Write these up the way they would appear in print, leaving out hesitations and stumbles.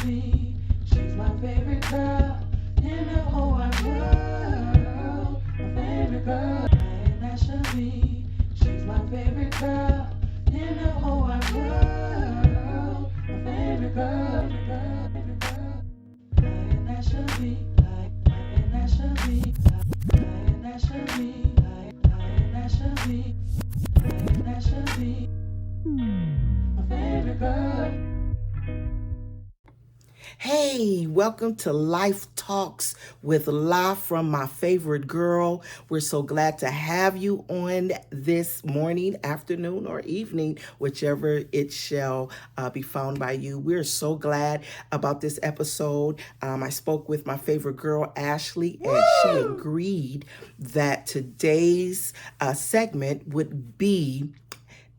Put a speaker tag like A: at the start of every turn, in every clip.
A: Cherie, she's my favorite girl in the whole wide world. My favorite girl, and that's Cherie. She's my favorite girl in the whole wide world. My favorite girl, favorite girl, and that's Cherie, and that's Cherie, and that's Cherie, and that's Cherie, and that's Cherie. My favorite girl.
B: Hey, welcome to Life Talks with La from My Favorite Girl. We're so glad to have you on this morning, afternoon, or evening, whichever it shall be found by you. We're so glad about this episode. I spoke with my favorite girl, Ashley, and she agreed that today's segment would be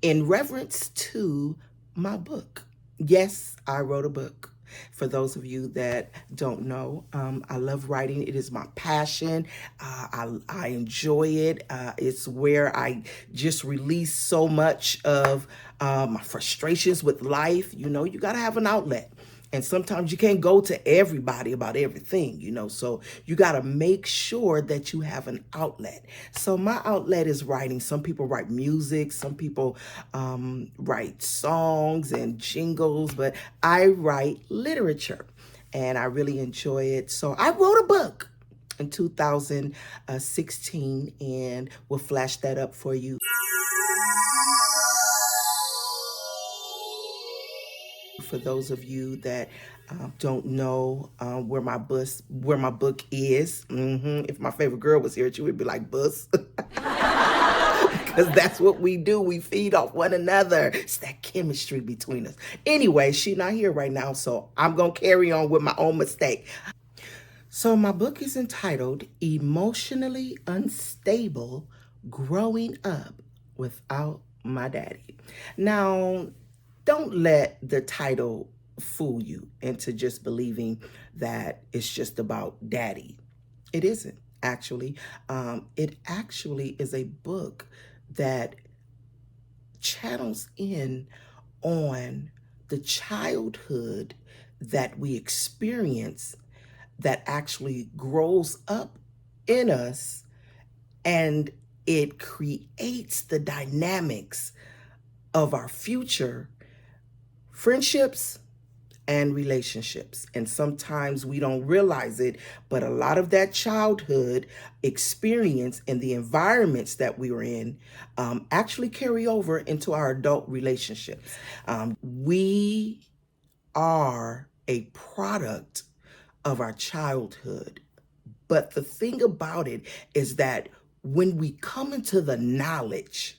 B: in reference to my book. Yes, I wrote a book. For those of you that don't know, I love writing. It is my passion. I enjoy it. It's where I just release so much of my frustrations with life. You know, you got to have an outlet. And sometimes you can't go to everybody about everything, you know, so you got to make sure that you have an outlet. So my outlet is writing. Some people write music, some people write songs and jingles, but I write literature and I really enjoy it. So I wrote a book in 2016 and we'll flash that up for you. For those of you that don't know where my book is, if my favorite girl was here, she would be like, "Bus," because that's what we do. We feed off one another. It's that chemistry between us. Anyway, she's not here right now, so I'm gonna carry on with my own mistake. So my book is entitled "Emotionally Unstable: Growing Up Without My Daddy." Now, don't let the title fool you into just believing that it's just about daddy. It isn't, actually. It actually is a book that channels in on the childhood that we experience that actually grows up in us, and it creates the dynamics of our future friendships and relationships. And sometimes we don't realize it, but a lot of that childhood experience and the environments that we were in actually carry over into our adult relationships. We are a product of our childhood. But the thing about it is that when we come into the knowledge,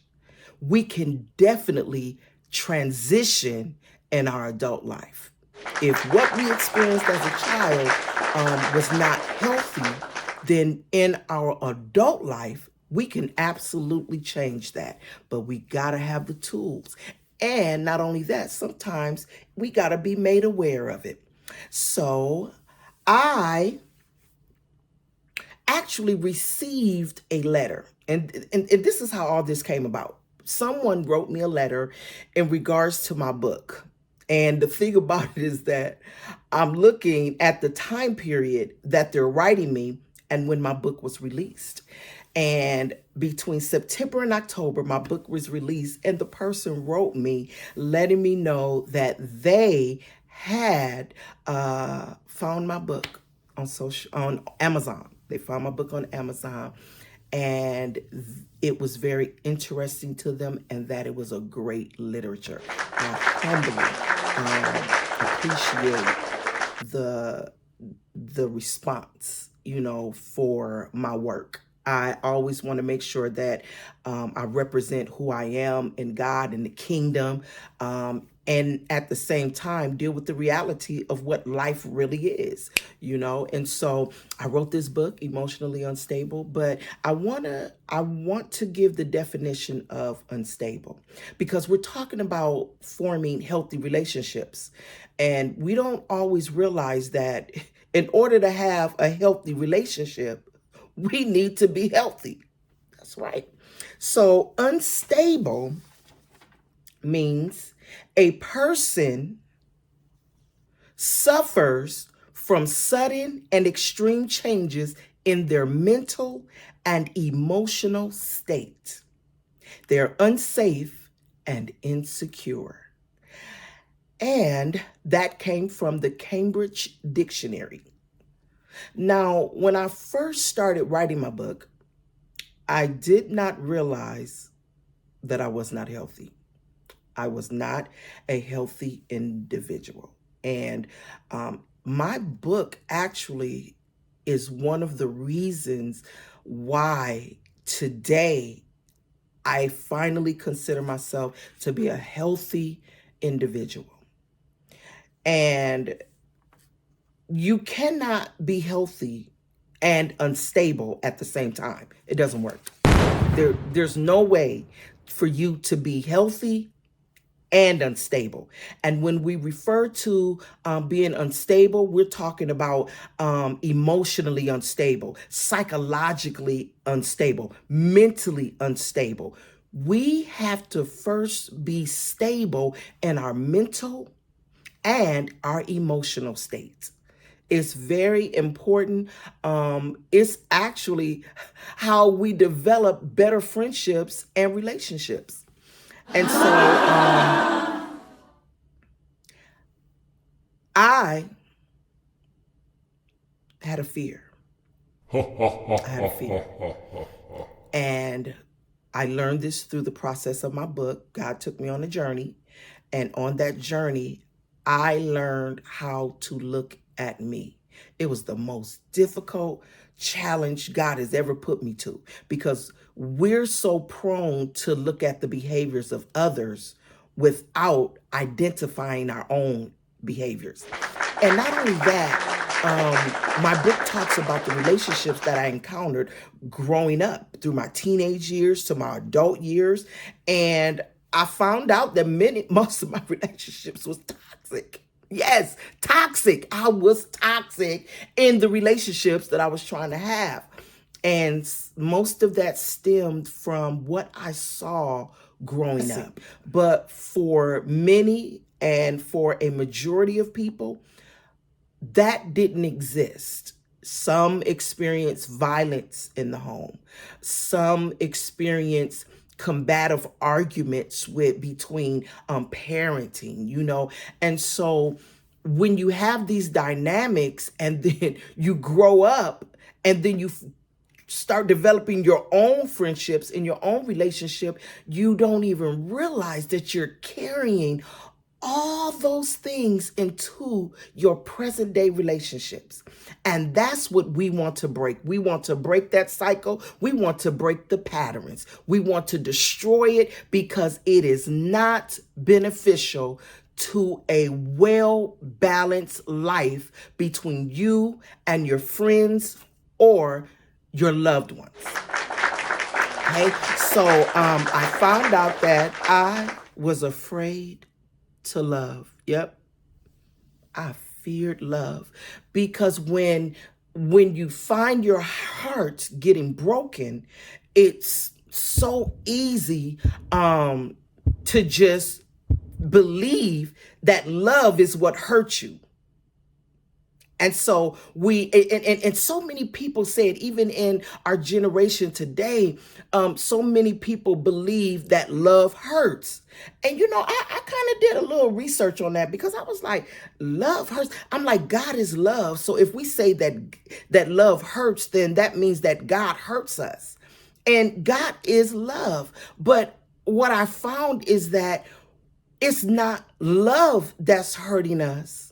B: we can definitely transition in our adult life. If what we experienced as a child was not healthy, then in our adult life, we can absolutely change that. But we gotta have the tools. And not only that, sometimes we gotta be made aware of it. So I actually received a letter. And this is how all this came about. Someone wrote me a letter in regards to my book. And the thing about it is that I'm looking at the time period that they're writing me and when my book was released. And between September and October, my book was released, and the person wrote me letting me know that they had found my book on Amazon. They found my book on Amazon, and it was very interesting to them, and that it was a great literature. I humbly appreciate the response, you know, for my work. I always want to make sure that I represent who I am in God and the kingdom, and at the same time deal with the reality of what life really is, you know. And so I wrote this book, Emotionally Unstable, but I want to give the definition of unstable, because we're talking about forming healthy relationships, and we don't always realize that in order to have a healthy relationship, we need to be healthy. That's right. So unstable means a person suffers from sudden and extreme changes in their mental and emotional state. They're unsafe and insecure. And that came from the Cambridge Dictionary. Now, when I first started writing my book, I did not realize that I was not healthy. I was not a healthy individual. And my book actually is one of the reasons why today I finally consider myself to be a healthy individual. And you cannot be healthy and unstable at the same time. It doesn't work. There's no way for you to be healthy and unstable. And when we refer to being unstable, we're talking about emotionally unstable, psychologically unstable, mentally unstable. We have to first be stable in our mental and our emotional state. It's very important. It's actually how we develop better friendships and relationships. And so I had a fear. I had a fear. And I learned this through the process of my book. God took me on a journey. And on that journey, I learned how to look at me. It was the most difficult challenge God has ever put me to, because we're so prone to look at the behaviors of others without identifying our own behaviors. And not only that, my book talks about the relationships that I encountered growing up through my teenage years to my adult years. And I found out that most of my relationships was toxic. Yes, toxic. I was toxic in the relationships that I was trying to have. And most of that stemmed from what I saw growing up. But for many and for a majority of people, that didn't exist. Some experience violence in the home. Some experience combative arguments between parenting, and so when you have these dynamics and then you grow up and then you start developing your own friendships in your own relationship, you don't even realize that you're carrying all those things into your present day relationships. And that's what we want to break. We want to break that cycle. We want to break the patterns. We want to destroy it because it is not beneficial to a well-balanced life between you and your friends or your loved ones. Okay, so I found out that I was afraid to love. Yep. I feared love because when you find your heart getting broken, it's so easy to just believe that love is what hurts you. And so and so many people say it, even in our generation today, so many people believe that love hurts. And I kind of did a little research on that because I was like, love hurts. I'm like, God is love. So if we say that love hurts, then that means that God hurts us. And God is love. But what I found is that it's not love that's hurting us.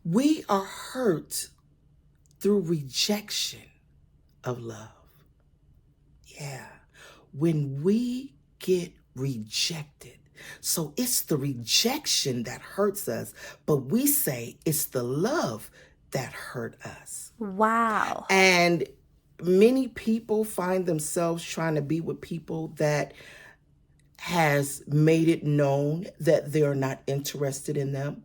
B: We are hurt through rejection of love. Yeah, when we get rejected. So it's the rejection that hurts us, but we say it's the love that hurt us.
C: Wow.
B: And many people find themselves trying to be with people that has made it known that they're not interested in them.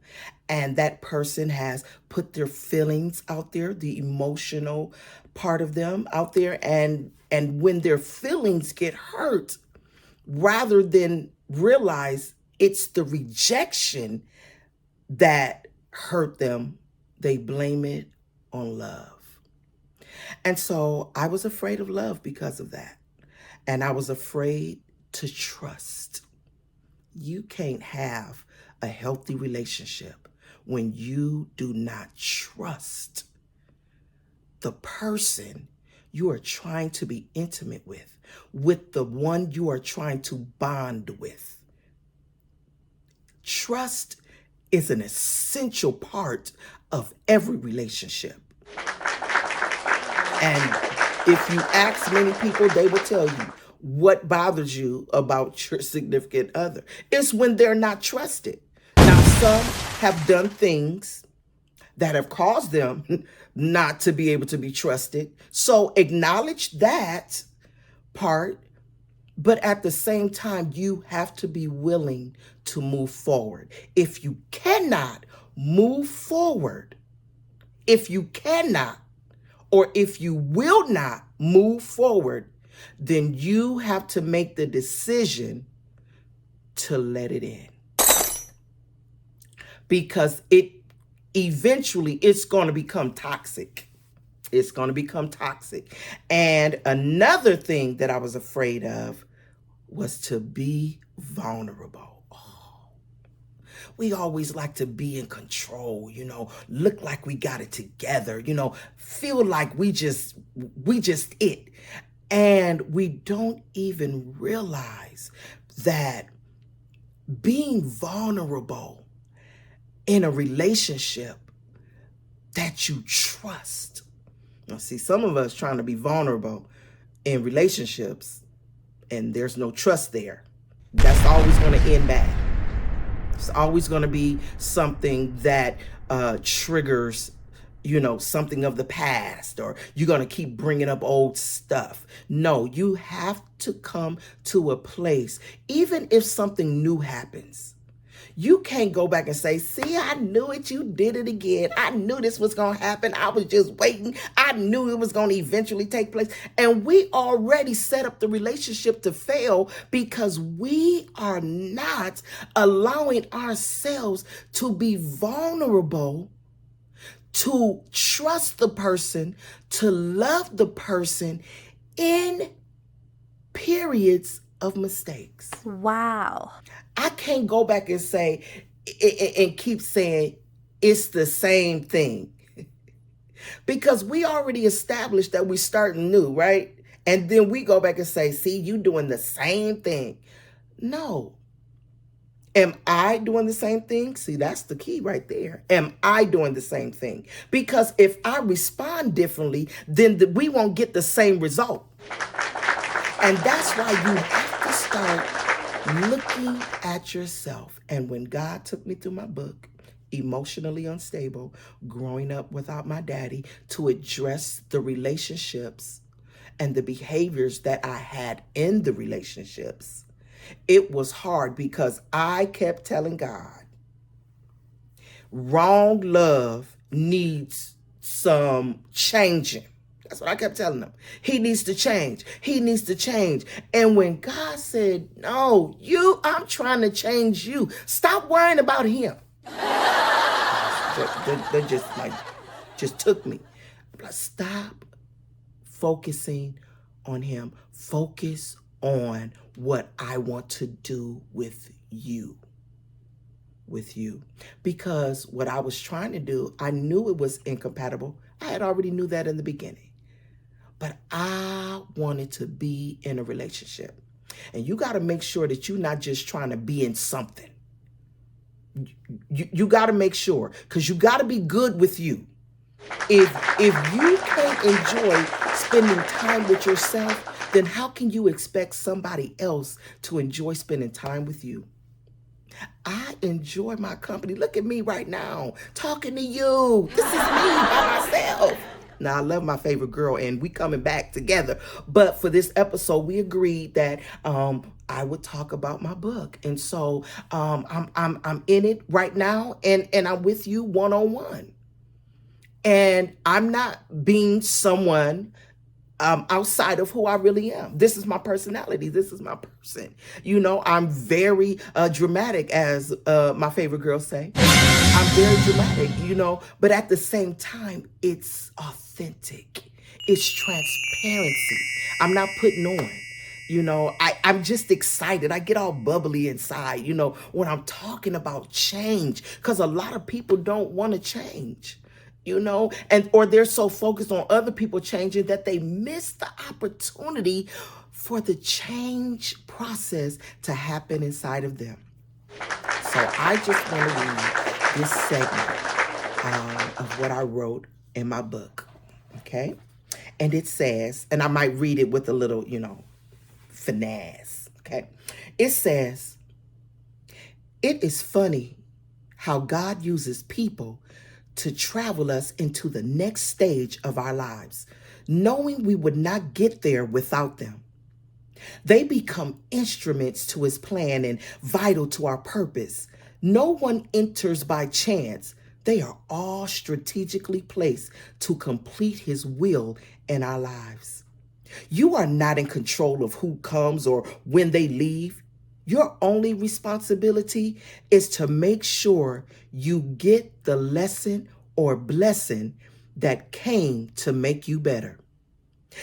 B: And that person has put their feelings out there, the emotional part of them out there. And when their feelings get hurt, rather than realize it's the rejection that hurt them, they blame it on love. And so I was afraid of love because of that. And I was afraid to trust. You can't have a healthy relationship when you do not trust the person you are trying to be intimate with the one you are trying to bond with. Trust is an essential part of every relationship. And if you ask many people, they will tell you what bothers you about your significant other. It's when they're not trusted. Now, some have done things that have caused them not to be able to be trusted. So acknowledge that part, but at the same time, you have to be willing to move forward. If you cannot move forward, if you cannot, or if you will not move forward, then you have to make the decision to let it in. Because eventually it's going to become toxic. It's going to become toxic. And another thing that I was afraid of was to be vulnerable. We always like to be in control, look like we got it together, feel like we just it. And we don't even realize that being vulnerable in a relationship that you trust. Now, see, some of us trying to be vulnerable in relationships and there's no trust there. That's always going to end bad. It's always going to be something that triggers, something of the past, or you're going to keep bringing up old stuff. No, you have to come to a place, even if something new happens. You can't go back and say, see, I knew it. You did it again. I knew this was going to happen. I was just waiting. I knew it was going to eventually take place. And we already set up the relationship to fail because we are not allowing ourselves to be vulnerable, to trust the person, to love the person in periods of mistakes.
C: Wow.
B: I can't go back and say and keep saying it's the same thing because we already established that we're starting new, right? And then we go back and say, see, you doing the same thing. No. Am I doing the same thing? See, that's the key right there. Am I doing the same thing? Because if I respond differently, then we won't get the same result. And that's why you have to start looking at yourself. And when God took me through my book, Emotionally Unstable, Growing Up Without My Daddy, to address the relationships and the behaviors that I had in the relationships, it was hard because I kept telling God, wrong love needs some changing. That's what I kept telling him. He needs to change. He needs to change. And when God said, no, I'm trying to change you. Stop worrying about him. That just took me. Stop focusing on him. Focus on what I want to do with you. Because what I was trying to do, I knew it was incompatible. I had already knew that in the beginning. But I wanted to be in a relationship. And you got to make sure that you're not just trying to be in something. You got to make sure, because you got to be good with you. If you can't enjoy spending time with yourself, then how can you expect somebody else to enjoy spending time with you? I enjoy my company. Look at me right now, talking to you. This is me by myself. Now, I love my favorite girl, and we coming back together. But for this episode, we agreed that I would talk about my book, and so I'm in it right now, and I'm with you one-on-one. And I'm not being someone outside of who I really am. This is my personality. This is my person. You know, I'm very dramatic, as my favorite girls say. I'm very dramatic, you know, but at the same time, it's authentic. It's transparency. I'm not putting on. You know, I'm just excited. I get all bubbly inside, you know, when I'm talking about change, because a lot of people don't want to change, you know, and or they're so focused on other people changing that they miss the opportunity for the change process to happen inside of them. So I just want to read this segment of what I wrote in my book, okay? And it says, and I might read it with a little, you know, finesse, okay? It says, it is funny how God uses people to travel us into the next stage of our lives, knowing we would not get there without them. They become instruments to his plan and vital to our purpose. No one enters by chance. They are all strategically placed to complete his will in our lives. You are not in control of who comes or when they leave. Your only responsibility is to make sure you get the lesson or blessing that came to make you better.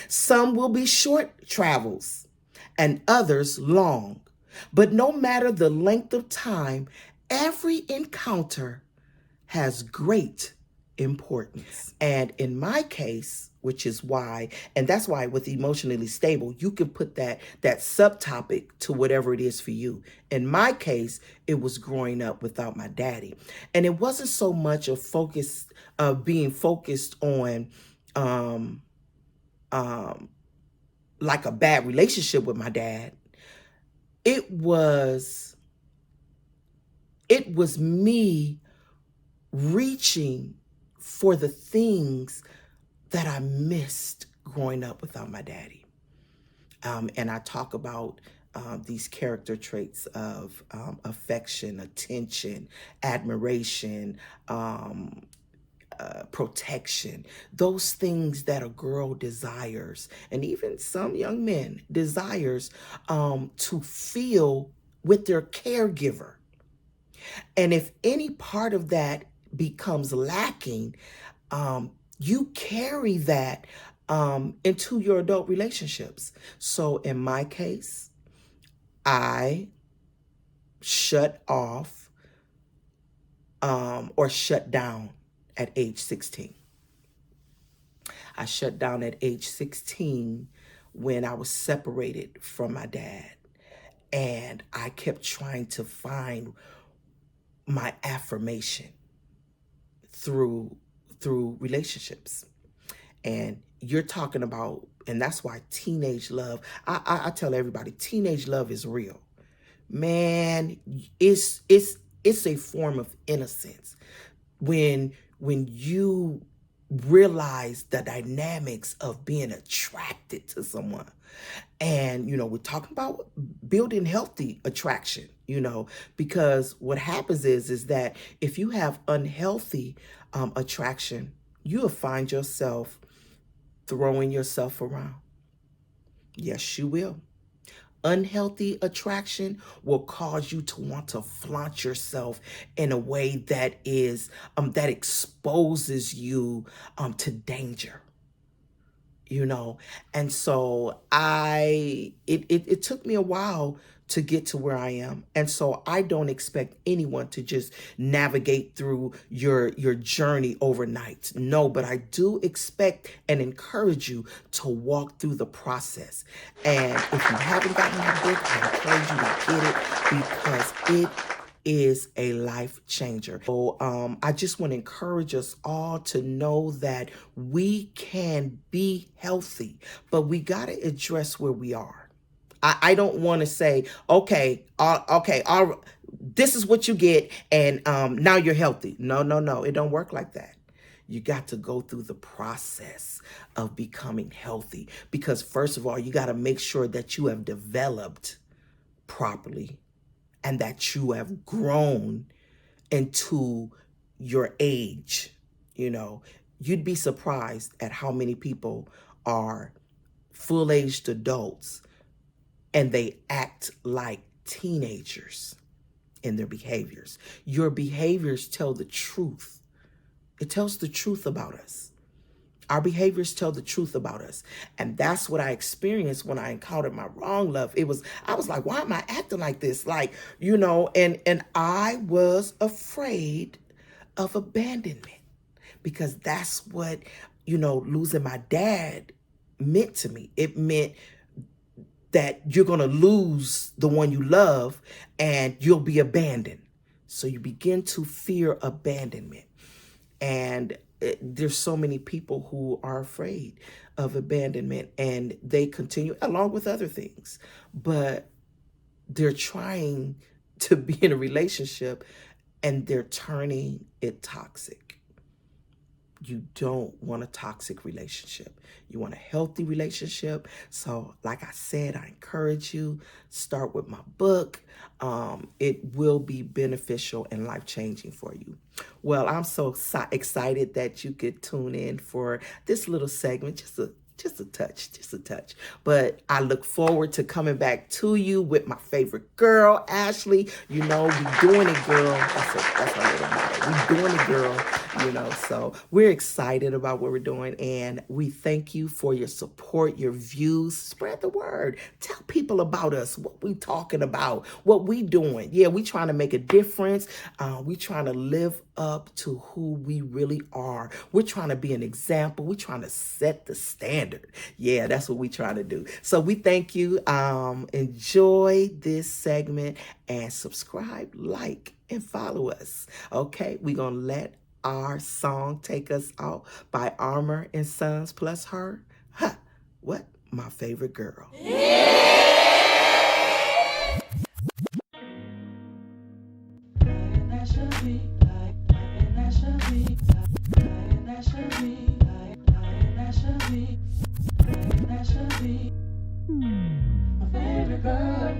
B: Some will be short travels and others long. But no matter the length of time, every encounter has great importance. And in my case, which is why, and that's why with emotionally stable, you can put that subtopic to whatever it is for you. In my case, it was growing up without my daddy. And it wasn't so much a focus of being focused on like a bad relationship with my dad. It was me reaching for the things that I missed growing up without my daddy. And I talk about these character traits of affection, attention, admiration, protection, those things that a girl desires, and even some young men desires to feel with their caregiver. And if any part of that becomes lacking, you carry that into your adult relationships. So in my case, I shut off or shut down at age 16. I shut down at age 16 when I was separated from my dad. And I kept trying to find my affirmation through relationships. And you're talking about, and that's why teenage love, I tell everybody, teenage love is real. Man, it's a form of innocence. When you realize the dynamics of being attracted to someone. And, you know, we're talking about building healthy attraction, you know, because what happens is that if you have unhealthy attraction, you'll find yourself throwing yourself around. Yes, you will. Unhealthy attraction will cause you to want to flaunt yourself in a way that is that exposes you to danger, you know. And so it took me a while to get to where I am. And so I don't expect anyone to just navigate through your journey overnight. No, but I do expect and encourage you to walk through the process. And if you haven't gotten my book, I encourage you to get it because it is a life changer. So I just want to encourage us all to know that we can be healthy, but we got to address where we are. I don't want to say, okay, this is what you get, and now you're healthy. No, it don't work like that. You got to go through the process of becoming healthy because first of all, you got to make sure that you have developed properly and that you have grown into your age. You know, you'd be surprised at how many people are full-aged adults, and they act like teenagers in their behaviors. Your behaviors tell the truth. It tells the truth about us. Our behaviors tell the truth about us. And that's what I experienced when I encountered my wrong love. I was like, why am I acting like this? Like, and I was afraid of abandonment, because that's what, losing my dad meant to me. It meant that you're going to lose the one you love and you'll be abandoned. So you begin to fear abandonment. And there's so many people who are afraid of abandonment, and they continue along with other things, but they're trying to be in a relationship and they're turning it toxic. You don't want a toxic relationship. You want a healthy relationship. So like I said, I encourage you, start with my book. It will be beneficial and life-changing for you. Well, I'm so excited that you could tune in for this little segment, just a touch. But I look forward to coming back to you with my favorite girl, Ashley. We doing it, girl. That's my little motto. We doing it, girl. So we're excited about what we're doing, and we thank you for your support, your views. Spread the word. Tell people about us, what we talking about, what we doing. Yeah, we trying to make a difference. We trying to live up to who we really are. We're trying to be an example. We're trying to set the standard. Yeah, that's what we trying to do. So we thank you. Enjoy this segment and subscribe, like, and follow us. Okay, we're going to let our song take us out by Armour and Sons plus her. What? My favorite girl.
A: My favorite girl.